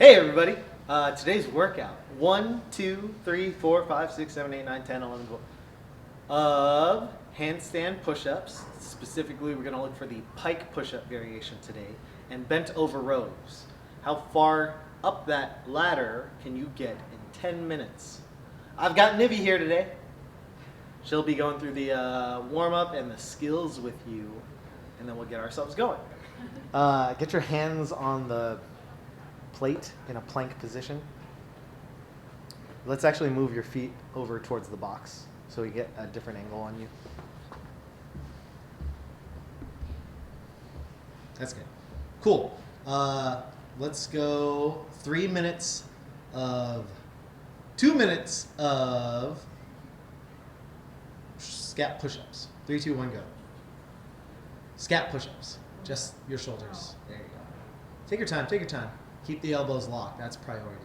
Hey everybody! Today's workout 1, 2, 3, 4, 5, 6, 7, 8, 9, 10, 11, 12 of handstand push-ups. Specifically, we're going to look for the pike push-up variation today and bent over rows. How far up that ladder can you get in 10 minutes? I've got Nivi here today. She'll be going through the warm-up and the skills with you, and then we'll get ourselves going. Get your hands on the plate in a plank position. Let's actually move your feet over towards the box so we get a different angle on you. That's good. Cool. Let's go 2 minutes of scat push-ups. 3, 2, 1, go. Scat push-ups. Just your shoulders. There you go. Take your time, take your time. Keep the elbows locked, that's priority.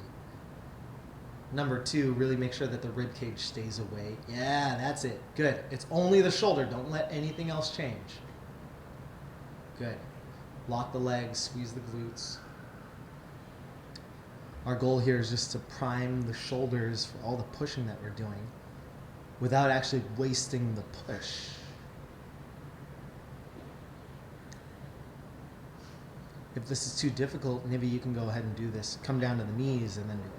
Number 2, really make sure that the rib cage stays away. Yeah, that's it. Good. It's only the shoulder. Don't let anything else change. Good. Lock the legs, squeeze the glutes. Our goal here is just to prime the shoulders for all the pushing that we're doing without actually wasting the push. If this is too difficult, maybe you can go ahead and do this. Come down to the knees and then do it.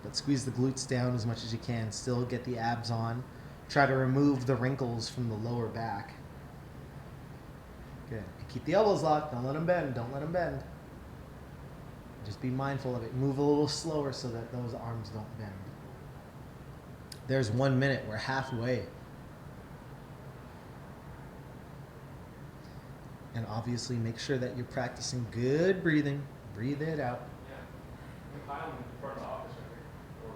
But squeeze the glutes down as much as you can. Still get the abs on. Try to remove the wrinkles from the lower back. Good. Keep the elbows locked. Don't let them bend. Don't let them bend. Just be mindful of it. Move a little slower so that those arms don't bend. There's 1 minute. We're halfway. And obviously make sure that you're practicing good breathing. Breathe it out. Yeah. I'm in front of the office right here.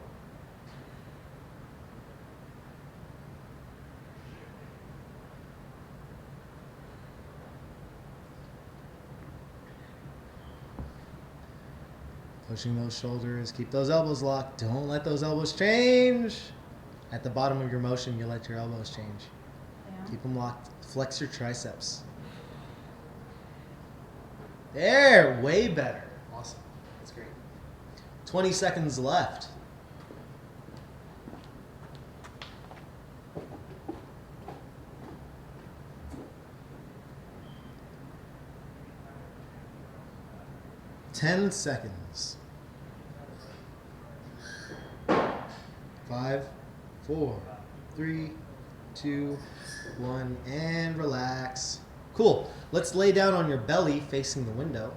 Pushing those shoulders. Keep those elbows locked. Don't let those elbows change. At the bottom of your motion, you let your elbows change. Yeah. Keep them locked. Flex your triceps. There, way better. Awesome. That's great. 20 seconds left. Ten seconds. 5, 4, 3, 2, 1, and relax. Cool. Let's lay down on your belly facing the window.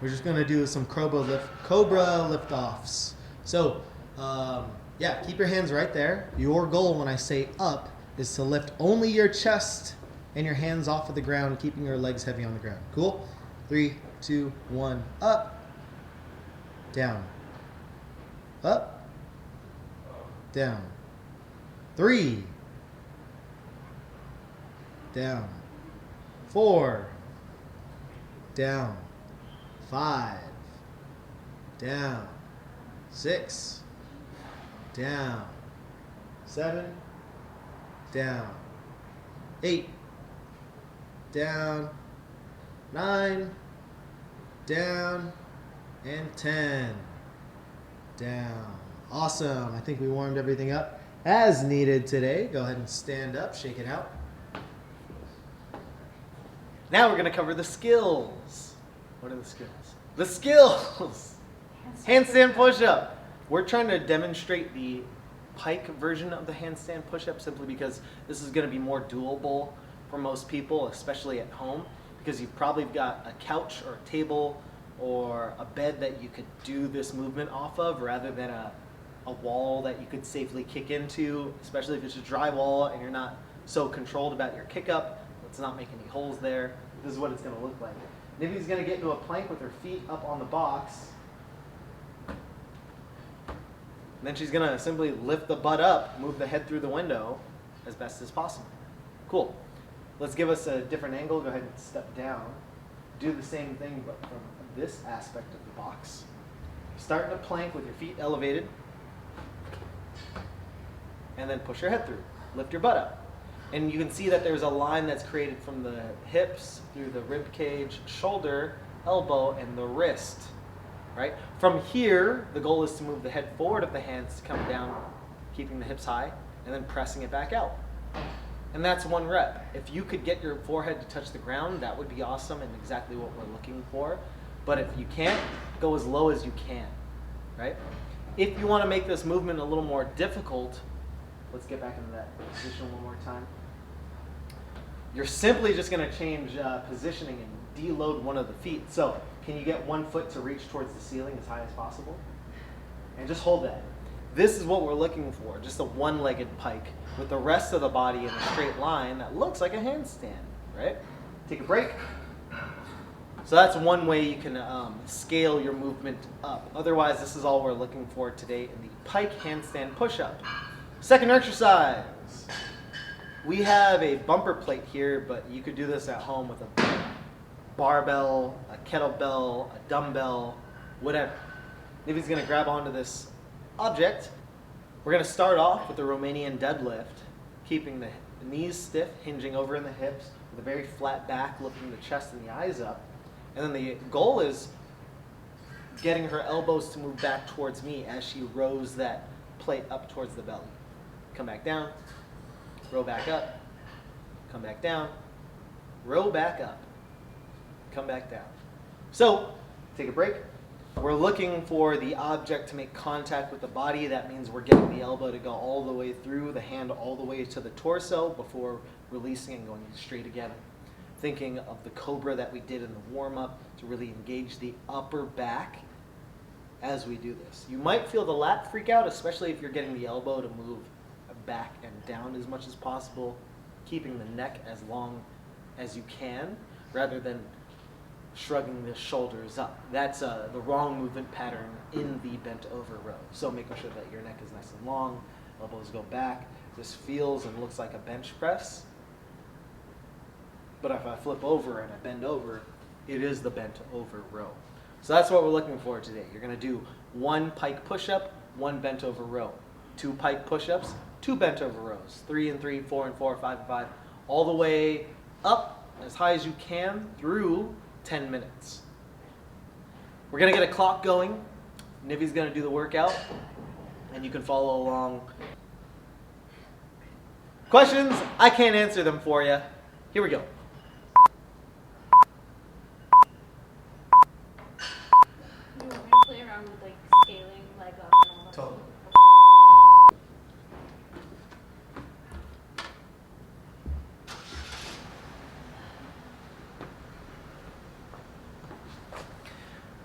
We're just going to do some cobra lift offs. So, yeah, keep your hands right there. Your goal when I say up is to lift only your chest and your hands off of the ground, keeping your legs heavy on the ground. Cool? 3, 2, 1, up, down, up, down. 3, down, 4, down, 5, down, 6, down, 7, down, 8, down, 9, down, and 10, down. Awesome. I think we warmed everything up as needed today. Go ahead and stand up, shake it out. Now we're going to cover the skills. What are the skills? The skills! Handstand push-up. We're trying to demonstrate the pike version of the handstand push-up simply because this is going to be more doable for most people, especially at home, because you've probably got a couch or a table or a bed that you could do this movement off of rather than a wall that you could safely kick into, especially if it's a drywall and you're not so controlled about your kick up. Let's not make any holes there. This is what it's going to look like. Nivi's going to get into a plank with her feet up on the box. And then she's going to simply lift the butt up, move the head through the window as best as possible. Cool. Let's give us a different angle. Go ahead and step down. Do the same thing but from this aspect of the box. Start in a plank with your feet elevated. And then push your head through. Lift your butt up. And you can see that there's a line that's created from the hips through the rib cage, shoulder, elbow, and the wrist, right? From here, the goal is to move the head forward of the hands, come down, keeping the hips high, and then pressing it back out. And that's 1 rep. If you could get your forehead to touch the ground, that would be awesome and exactly what we're looking for. But if you can't, go as low as you can, right? If you want to make this movement a little more difficult, let's get back into that position one more time. You're simply just going to change positioning and deload one of the feet. So can you get one foot to reach towards the ceiling as high as possible? And just hold that. This is what we're looking for, just a one-legged pike with the rest of the body in a straight line that looks like a handstand, right? Take a break. So that's one way you can scale your movement up. Otherwise, this is all we're looking for today in the pike handstand push-up. Second exercise. We have a bumper plate here, but you could do this at home with a barbell, a kettlebell, a dumbbell, whatever. Nivi's going to grab onto this object. We're going to start off with the Romanian deadlift, keeping the knees stiff, hinging over in the hips, with a very flat back, lifting the chest and the eyes up. And then the goal is getting her elbows to move back towards me as she rows that plate up towards the belly. Come back down, row back up, come back down, row back up, come back down. So, take a break. We're looking for the object to make contact with the body. That means we're getting the elbow to go all the way through, the hand all the way to the torso before releasing and going straight again. Thinking of the cobra that we did in the warm-up to really engage the upper back as we do this. You might feel the lat freak out, especially if you're getting the elbow to move back and down as much as possible, keeping the neck as long as you can, rather than shrugging the shoulders up. That's the wrong movement pattern in the bent over row. So making sure that your neck is nice and long, elbows go back. This feels and looks like a bench press. But if I flip over and I bend over, it is the bent over row. So that's what we're looking for today. You're going to do 1 pike push-up, 1 bent over row. 2 pike push-ups, 2 bent over rows. 3 and 3, 4 and 4, 5 and 5. All the way up as high as you can through 10 minutes. We're going to get a clock going. Nivi's going to do the workout, and you can follow along. Questions? I can't answer them for you. Here we go. You want me to play around with like scaling, leg up, and all that? Totally.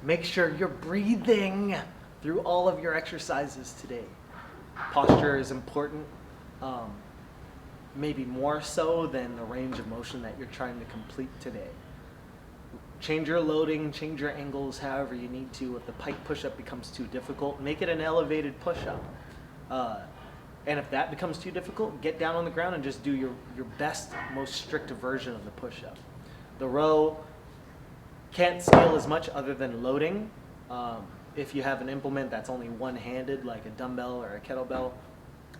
Make sure you're breathing through all of your exercises today. Posture is important, maybe more so than the range of motion that you're trying to complete today. Change your loading, change your angles however you need to. If the pike push-up becomes too difficult, make it an elevated push-up. And if that becomes too difficult, get down on the ground and just do your best, most strict version of the push-up. The row can't scale as much other than loading. If you have an implement that's only one-handed, like a dumbbell or a kettlebell,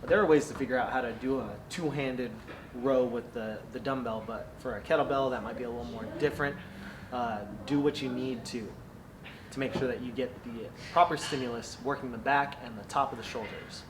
there are ways to figure out how to do a two-handed row with the dumbbell, but for a kettlebell, that might be a little more different. Do what you need to make sure that you get the proper stimulus working the back and the top of the shoulders.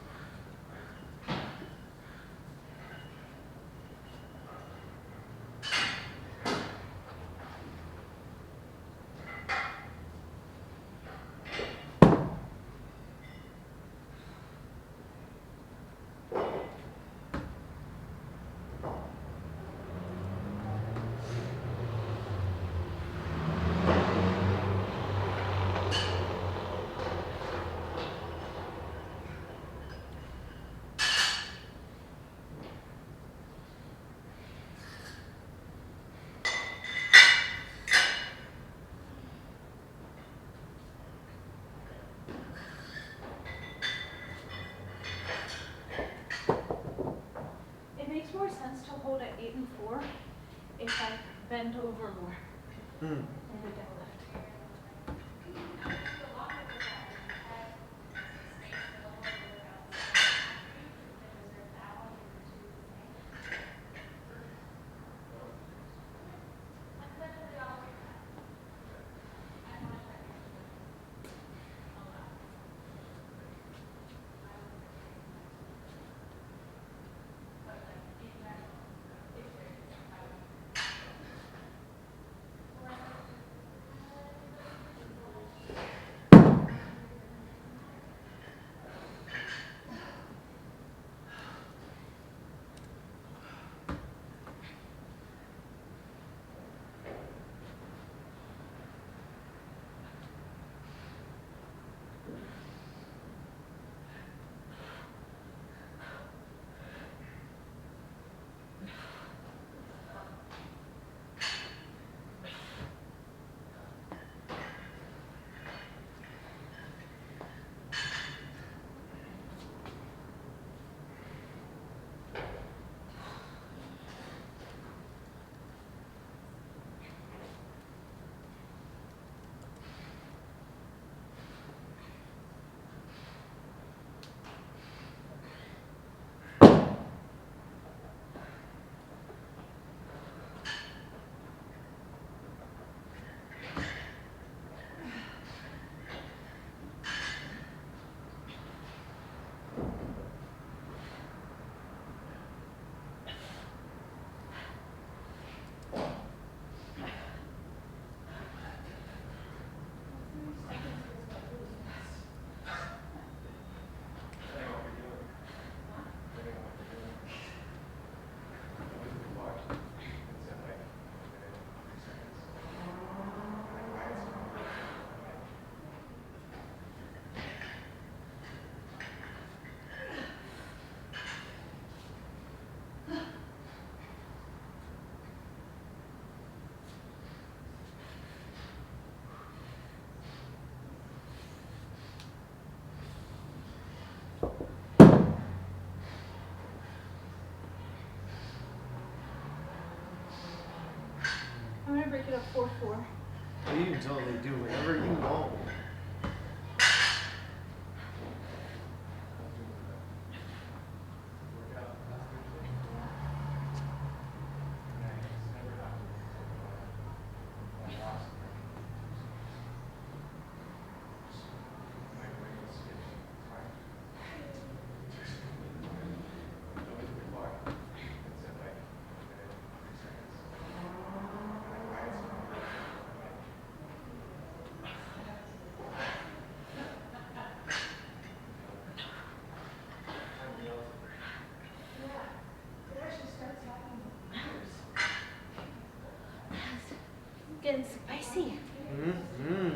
It makes more sense to hold at 8 and 4 if I bend over more in the deadlift. I'm gonna break it up 4-4. You can totally do whatever you want. Getting spicy. Mm-hmm.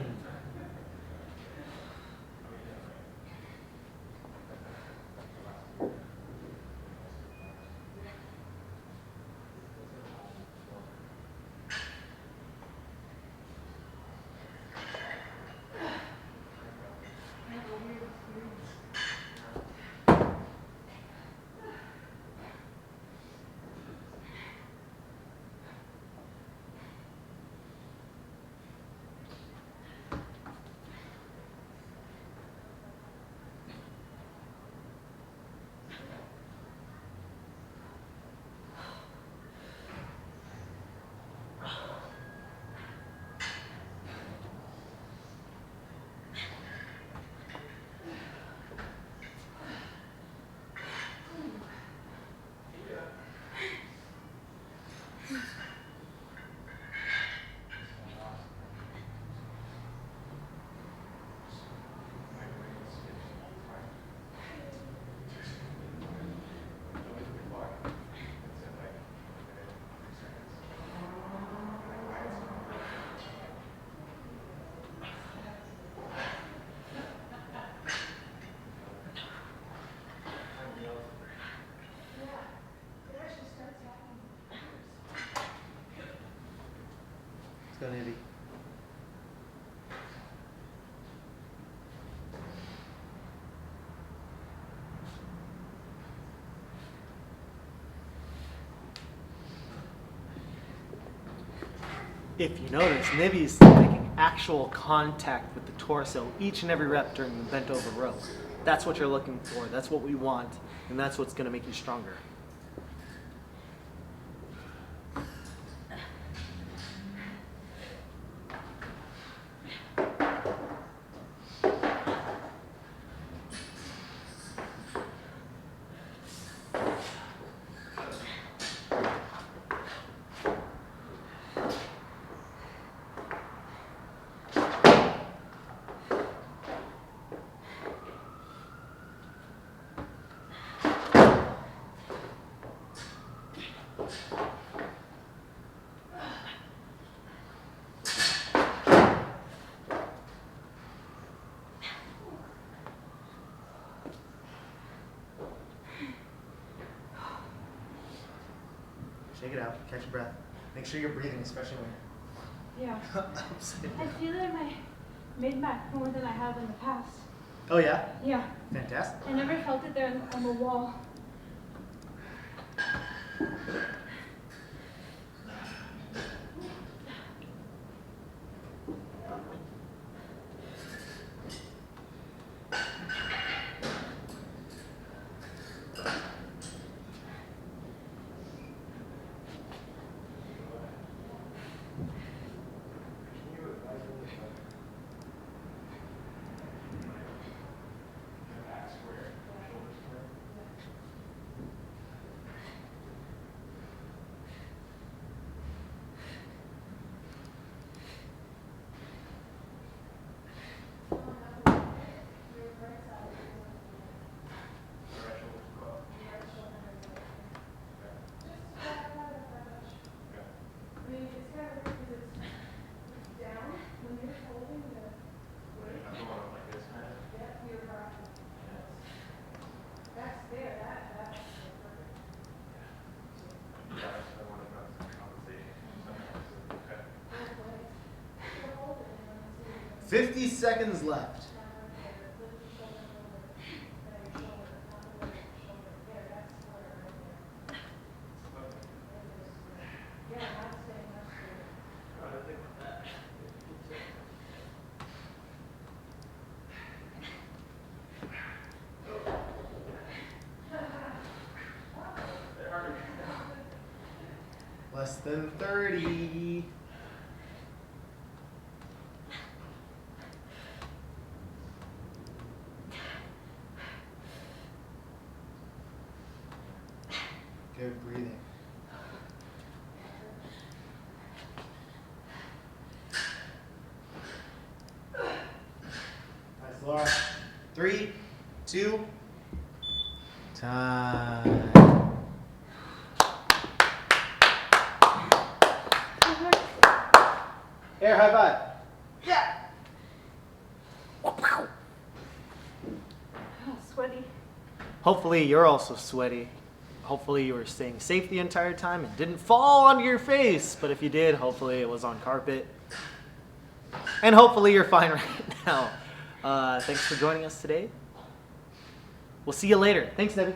Let's go, Nivi. If you notice, Nivi's making actual contact with the torso each and every rep during the bent over row. That's what you're looking for. That's what we want, and that's what's going to make you stronger. Shake it out, catch your breath. Make sure you're breathing, especially when Yeah. you're upside I down. feel it in my mid-back more than I have in the past. Oh yeah? Yeah. Fantastic. I never felt it there on the wall. .50 seconds left. Less than 30. Good breathing. Nice, Laura. 3, 2, time. Air high five. Yeah. Oh, sweaty. Hopefully you're also sweaty. Hopefully you were staying safe the entire time and didn't fall onto your face. But if you did, hopefully it was on carpet. And hopefully you're fine right now. Thanks for joining us today. We'll see you later. Thanks, Debbie.